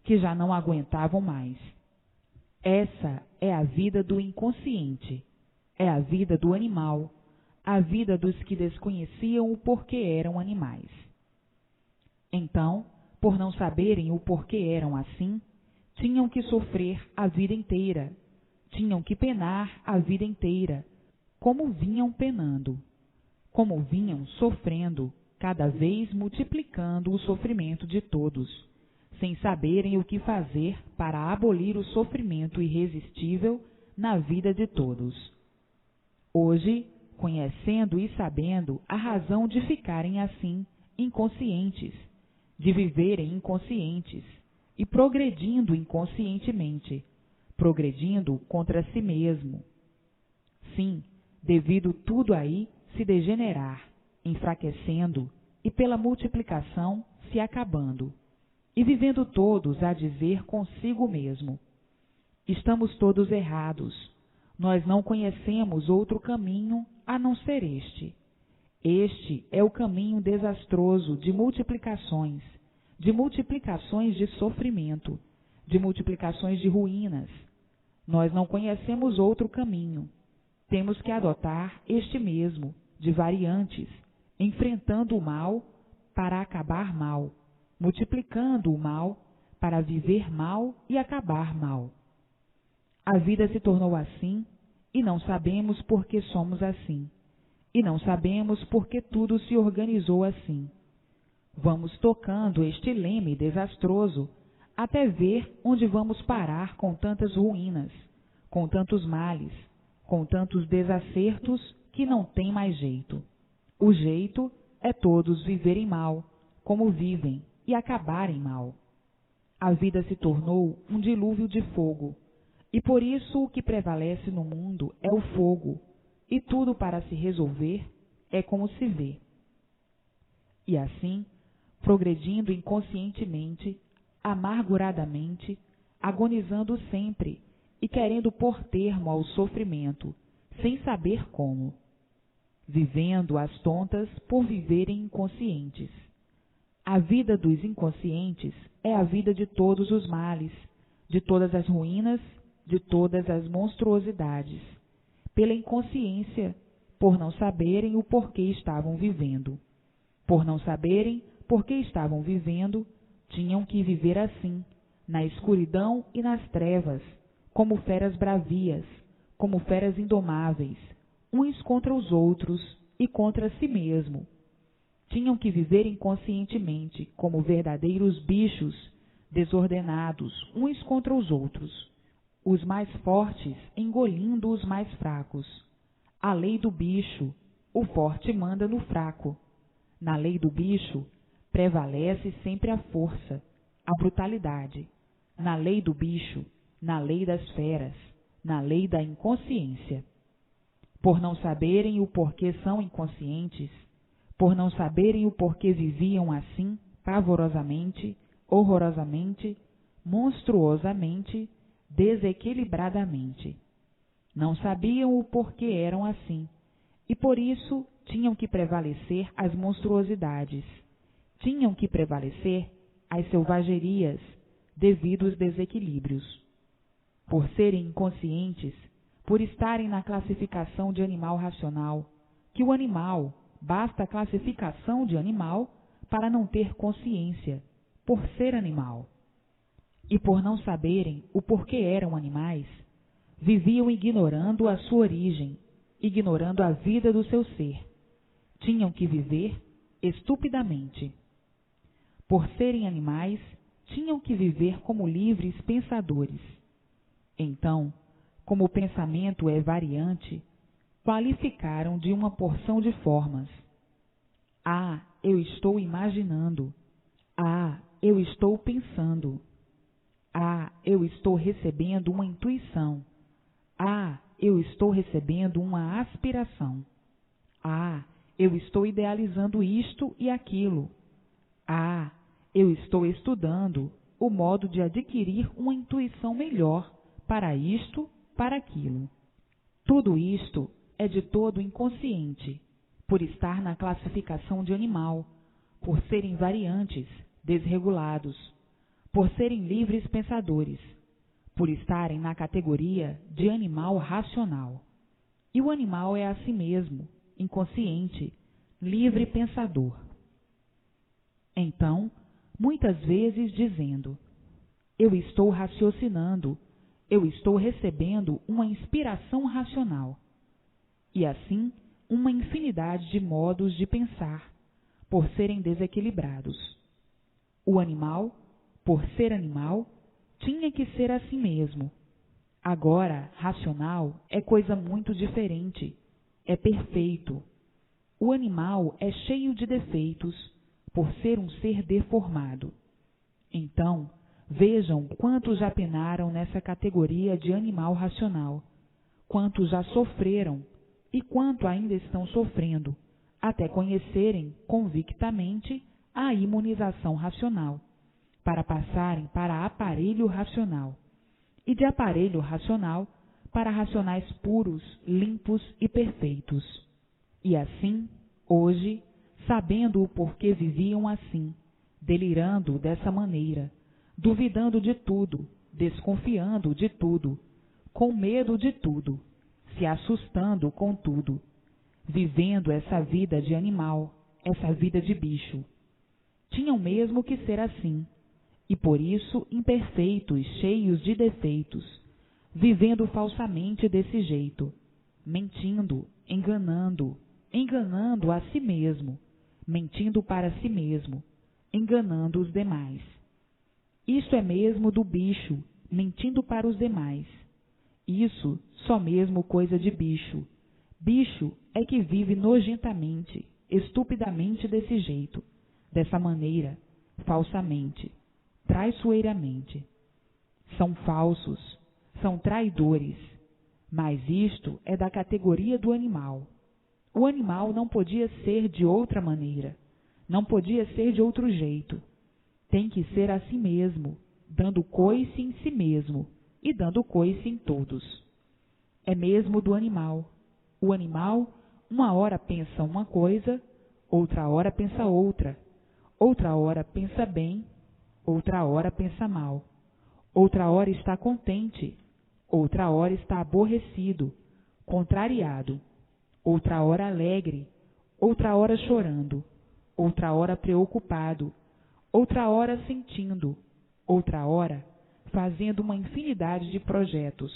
que já não aguentavam mais. Essa é a vida do inconsciente, é a vida do animal, a vida dos que desconheciam o porquê eram animais. Então, por não saberem o porquê eram assim, tinham que sofrer a vida inteira, tinham que penar a vida inteira, como vinham penando, como vinham sofrendo, cada vez multiplicando o sofrimento de todos, sem saberem o que fazer para abolir o sofrimento irresistível na vida de todos. Hoje, conhecendo e sabendo a razão de ficarem assim, inconscientes, de viverem inconscientes e progredindo inconscientemente, progredindo contra si mesmo. Sim, devido tudo aí se degenerar, enfraquecendo e pela multiplicação se acabando, e vivendo todos a dizer consigo mesmo: estamos todos errados, nós não conhecemos outro caminho a não ser este. Este é o caminho desastroso de multiplicações de sofrimento, de multiplicações de ruínas. Nós não conhecemos outro caminho. Temos que adotar este mesmo, de variantes, enfrentando o mal para acabar mal, multiplicando o mal para viver mal e acabar mal. A vida se tornou assim e não sabemos por que somos assim, e não sabemos por que tudo se organizou assim. Vamos tocando este leme desastroso até ver onde vamos parar com tantas ruínas, com tantos males, com tantos desacertos que não tem mais jeito. O jeito é todos viverem mal, como vivem, e acabarem mal. A vida se tornou um dilúvio de fogo, e por isso o que prevalece no mundo é o fogo, e tudo para se resolver é como se vê. E assim, progredindo inconscientemente, amarguradamente, agonizando sempre e querendo pôr termo ao sofrimento, sem saber como. Vivendo às tontas por viverem inconscientes. A vida dos inconscientes é a vida de todos os males, de todas as ruínas, de todas as monstruosidades, pela inconsciência, por não saberem o porquê estavam vivendo. Por não saberem por que estavam vivendo, tinham que viver assim, na escuridão e nas trevas, como feras bravias, como feras indomáveis, uns contra os outros e contra si mesmo. Tinham que viver inconscientemente, como verdadeiros bichos, desordenados, uns contra os outros, os mais fortes engolindo os mais fracos. A lei do bicho, o forte manda no fraco. Na lei do bicho, prevalece sempre a força, a brutalidade. Na lei do bicho, na lei das feras, na lei da inconsciência. Por não saberem o porquê são inconscientes, por não saberem o porquê viviam assim, pavorosamente, horrorosamente, monstruosamente, desequilibradamente. Não sabiam o porquê eram assim, e por isso tinham que prevalecer as monstruosidades, tinham que prevalecer as selvagerias, devido aos desequilíbrios. Por serem inconscientes, por estarem na classificação de animal racional, que o animal, basta a classificação de animal para não ter consciência, por ser animal. E por não saberem o porquê eram animais, viviam ignorando a sua origem, ignorando a vida do seu ser. Tinham que viver estupidamente. Por serem animais, tinham que viver como livres pensadores. Então, como o pensamento é variante, qualificaram de uma porção de formas. Ah, eu estou imaginando. Ah, eu estou pensando. Ah, eu estou recebendo uma intuição. Ah, eu estou recebendo uma aspiração. Ah, eu estou idealizando isto e aquilo. Ah, eu estou estudando o modo de adquirir uma intuição melhor para isto, para aquilo. Tudo isto é de todo inconsciente, por estar na classificação de animal, por serem variantes, desregulados, por serem livres pensadores, por estarem na categoria de animal racional. E o animal é a si mesmo, inconsciente, livre pensador. Então, muitas vezes dizendo, eu estou raciocinando, eu estou recebendo uma inspiração racional. E assim, uma infinidade de modos de pensar, por serem desequilibrados. O animal, por ser animal, tinha que ser a si mesmo. Agora, racional é coisa muito diferente, é perfeito. O animal é cheio de defeitos, por ser um ser deformado. Então, vejam quantos já penaram nessa categoria de animal racional, quantos já sofreram e quanto ainda estão sofrendo, até conhecerem convictamente a imunização racional, para passarem para aparelho racional, e de aparelho racional para racionais puros, limpos e perfeitos. E assim, hoje, sabendo o porquê viviam assim, delirando dessa maneira, duvidando de tudo, desconfiando de tudo, com medo de tudo, se assustando com tudo, vivendo essa vida de animal, essa vida de bicho. Tinham mesmo que ser assim, e por isso imperfeitos, cheios de defeitos, vivendo falsamente desse jeito, mentindo, enganando a si mesmo, mentindo para si mesmo, enganando os demais. Isto é mesmo do bicho, mentindo para os demais. Isso só mesmo coisa de bicho. Bicho é que vive nojentamente, estupidamente desse jeito, dessa maneira, falsamente, traiçoeiramente. São falsos, são traidores, mas isto é da categoria do animal. O animal não podia ser de outra maneira, não podia ser de outro jeito. Tem que ser a si mesmo, dando coice em si mesmo e dando coice em todos. É mesmo do animal. O animal, uma hora pensa uma coisa, outra hora pensa outra hora pensa bem, outra hora pensa mal, outra hora está contente, outra hora está aborrecido, contrariado, outra hora alegre, outra hora chorando, outra hora preocupado, outra hora sentindo, outra hora fazendo uma infinidade de projetos,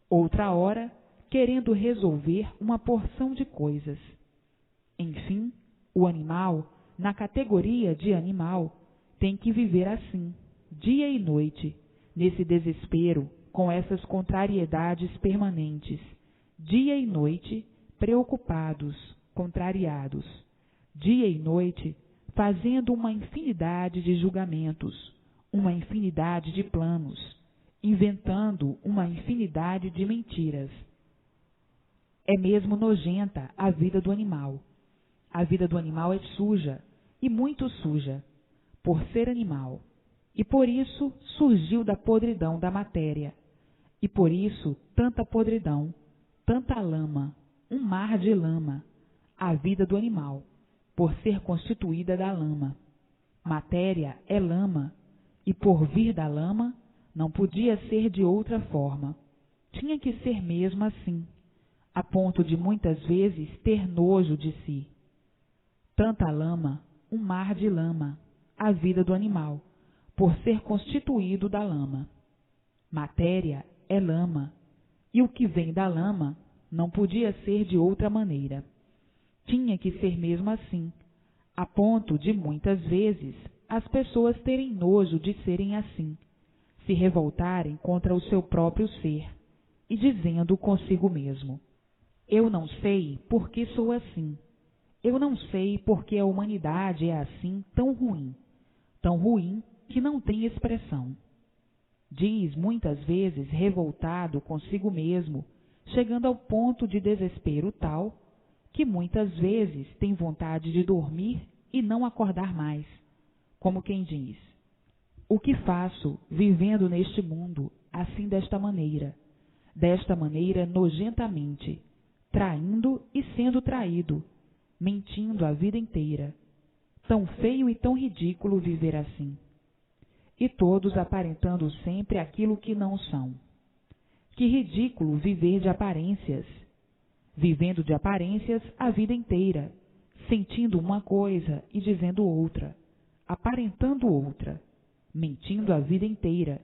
outra hora querendo resolver uma porção de coisas. Enfim, o animal, na categoria de animal, tem que viver assim, dia e noite, nesse desespero, com essas contrariedades permanentes, dia e noite, preocupados, contrariados, dia e noite, fazendo uma infinidade de julgamentos, uma infinidade de planos, inventando uma infinidade de mentiras. É mesmo nojenta a vida do animal. A vida do animal é suja, e muito suja, por ser animal, e por isso surgiu da podridão da matéria, e por isso tanta podridão, tanta lama, um mar de lama, a vida do animal, por ser constituída da lama. Matéria é lama, e por vir da lama, não podia ser de outra forma. Tinha que ser mesmo assim, a ponto de muitas vezes ter nojo de si. Tanta lama, um mar de lama, a vida do animal, por ser constituído da lama. Matéria é lama, e o que vem da lama não podia ser de outra maneira. Tinha que ser mesmo assim, a ponto de muitas vezes as pessoas terem nojo de serem assim, se revoltarem contra o seu próprio ser e dizendo consigo mesmo: eu não sei por que sou assim. Eu não sei por que a humanidade é assim tão ruim que não tem expressão. Diz muitas vezes revoltado consigo mesmo, chegando ao ponto de desespero tal, que muitas vezes tem vontade de dormir e não acordar mais, como quem diz: o que faço vivendo neste mundo assim desta maneira nojentamente, traindo e sendo traído, mentindo a vida inteira. Tão feio e tão ridículo viver assim. E todos aparentando sempre aquilo que não são. Que ridículo viver de aparências. Vivendo de aparências a vida inteira, sentindo uma coisa e dizendo outra, aparentando outra, mentindo a vida inteira,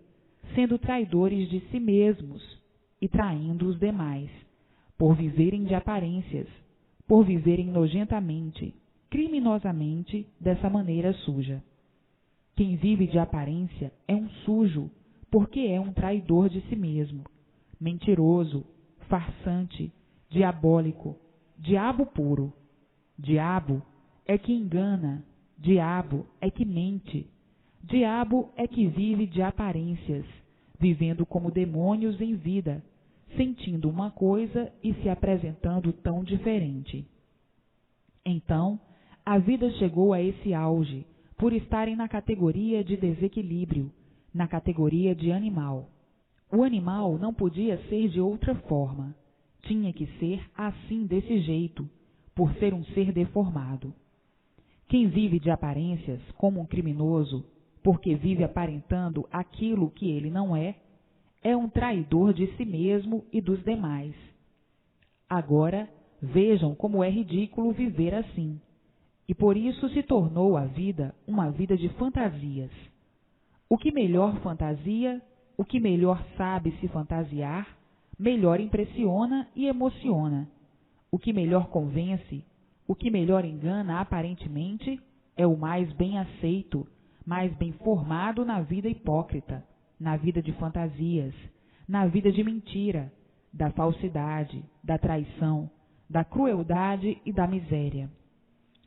sendo traidores de si mesmos e traindo os demais, por viverem de aparências, por viverem nojentamente, criminosamente, dessa maneira suja. Quem vive de aparência é um sujo, porque é um traidor de si mesmo, mentiroso, farsante, diabólico, diabo puro. Diabo é que engana, diabo é que mente, diabo é que vive de aparências, vivendo como demônios em vida, sentindo uma coisa e se apresentando tão diferente. Então, a vida chegou a esse auge, por estarem na categoria de desequilíbrio, na categoria de animal. O animal não podia ser de outra forma, tinha que ser assim desse jeito, por ser um ser deformado. Quem vive de aparências como um criminoso, porque vive aparentando aquilo que ele não é um traidor de si mesmo e dos demais. Agora, vejam como é ridículo viver assim. e por isso se tornou a vida uma vida de fantasias. O que melhor fantasia, o que melhor sabe se fantasiar, melhor impressiona e emociona. O que melhor convence, o que melhor engana aparentemente, é o mais bem aceito, mais bem formado na vida hipócrita, na vida de fantasias, na vida de mentira, da falsidade, da traição, da crueldade e da miséria.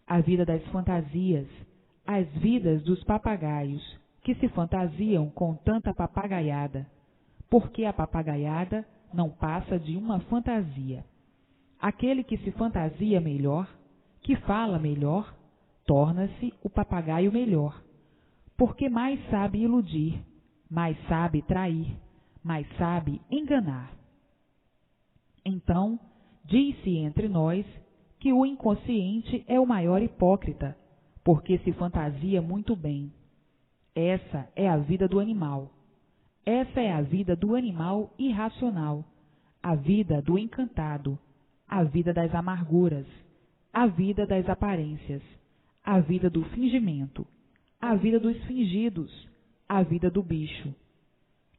A vida das fantasias, as vidas dos papagaios, que se fantasiam com tanta papagaiada, porque a papagaiada não passa de uma fantasia. Aquele que se fantasia melhor, que fala melhor, torna-se o papagaio melhor, porque mais sabe iludir, mais sabe trair, mais sabe enganar. Então, diz-se entre nós que o inconsciente é o maior hipócrita, porque se fantasia muito bem. Essa é a vida do animal. Essa é a vida do animal irracional, a vida do encantado, a vida das amarguras, a vida das aparências, a vida do fingimento, a vida dos fingidos, a vida do bicho.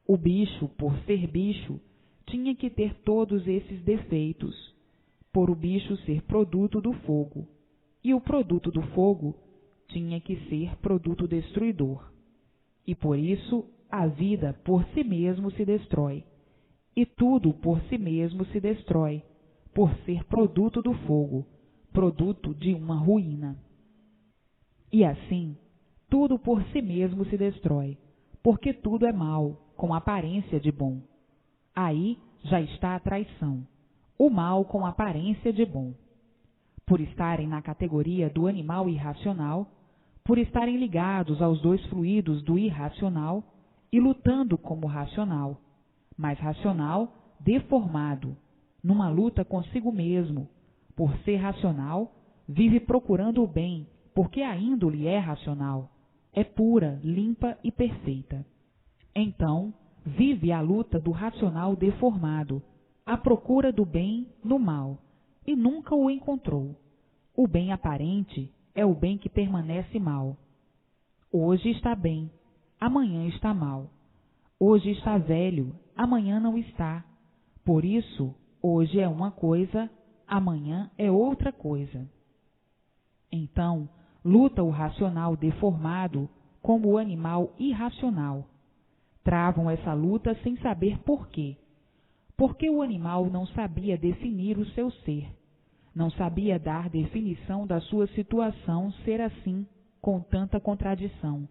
O bicho, por ser bicho, tinha que ter todos esses defeitos, por o bicho ser produto do fogo, e o produto do fogo tinha que ser produto destruidor. E por isso a vida por si mesmo se destrói, e tudo por si mesmo se destrói, por ser produto do fogo, produto de uma ruína. E assim, tudo por si mesmo se destrói, porque tudo é mal, com aparência de bom. Aí já está a traição, o mal com aparência de bom. Por estarem na categoria do animal irracional, por estarem ligados aos dois fluidos do irracional e lutando como racional, mas racional deformado, numa luta consigo mesmo, por ser racional, vive procurando o bem, porque a índole é racional, é pura, limpa e perfeita. Então, vive a luta do racional deformado, à procura do bem no mal, e nunca o encontrou. O bem aparente é o bem que permanece mal. Hoje está bem, amanhã está mal. Hoje está velho, amanhã não está. Por isso, hoje é uma coisa, amanhã é outra coisa. Então, luta o racional deformado como o animal irracional. Travam essa luta sem saber por quê. Porque o animal não sabia definir o seu ser, não sabia dar definição da sua situação ser assim, com tanta contradição,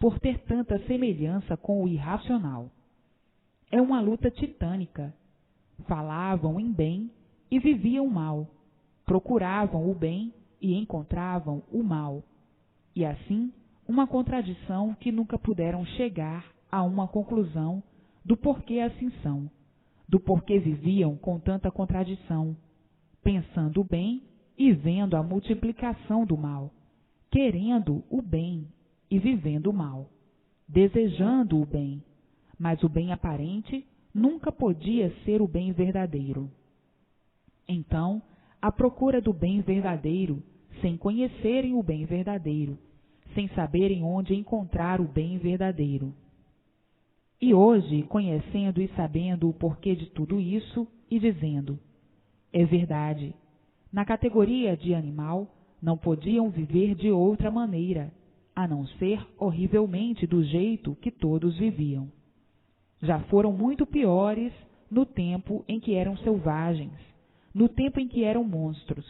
por ter tanta semelhança com o irracional. É uma luta titânica. Falavam em bem e viviam mal, procuravam o bem e encontravam o mal, e assim uma contradição que nunca puderam chegar a uma conclusão do porquê assim são, do porquê viviam com tanta contradição, pensando o bem e vendo a multiplicação do mal, querendo o bem e vivendo o mal, desejando o bem, mas o bem aparente nunca podia ser o bem verdadeiro. Então, à procura do bem verdadeiro, sem conhecerem o bem verdadeiro, sem saberem onde encontrar o bem verdadeiro. E hoje, conhecendo e sabendo o porquê de tudo isso, e dizendo: é verdade, na categoria de animal não podiam viver de outra maneira, a não ser horrivelmente do jeito que todos viviam. Já foram muito piores no tempo em que eram selvagens, no tempo em que eram monstros.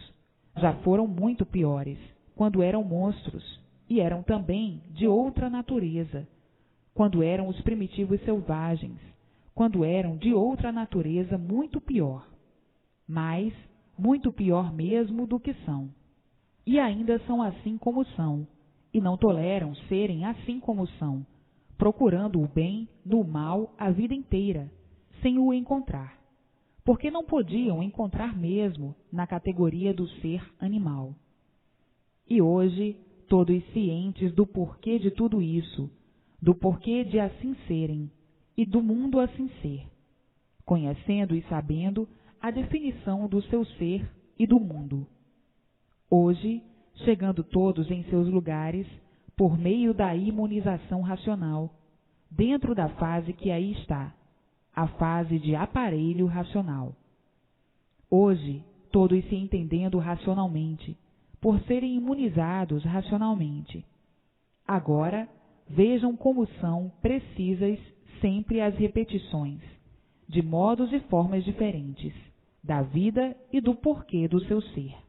Já foram muito piores quando eram monstros e eram também de outra natureza, quando eram os primitivos selvagens, quando eram de outra natureza muito pior, mas muito pior mesmo do que são. E ainda são assim como são, e não toleram serem assim como são, procurando o bem no mal a vida inteira, sem o encontrar, porque não podiam encontrar mesmo na categoria do ser animal. E hoje, todos cientes do porquê de tudo isso, do porquê de assim serem e do mundo assim ser, conhecendo e sabendo a definição do seu ser e do mundo. Hoje, chegando todos em seus lugares por meio da imunização racional, dentro da fase que aí está, a fase de aparelho racional. Hoje, todos se entendendo racionalmente, por serem imunizados racionalmente. Agora, vejam como são precisas sempre as repetições, de modos e formas diferentes, da vida e do porquê do seu ser.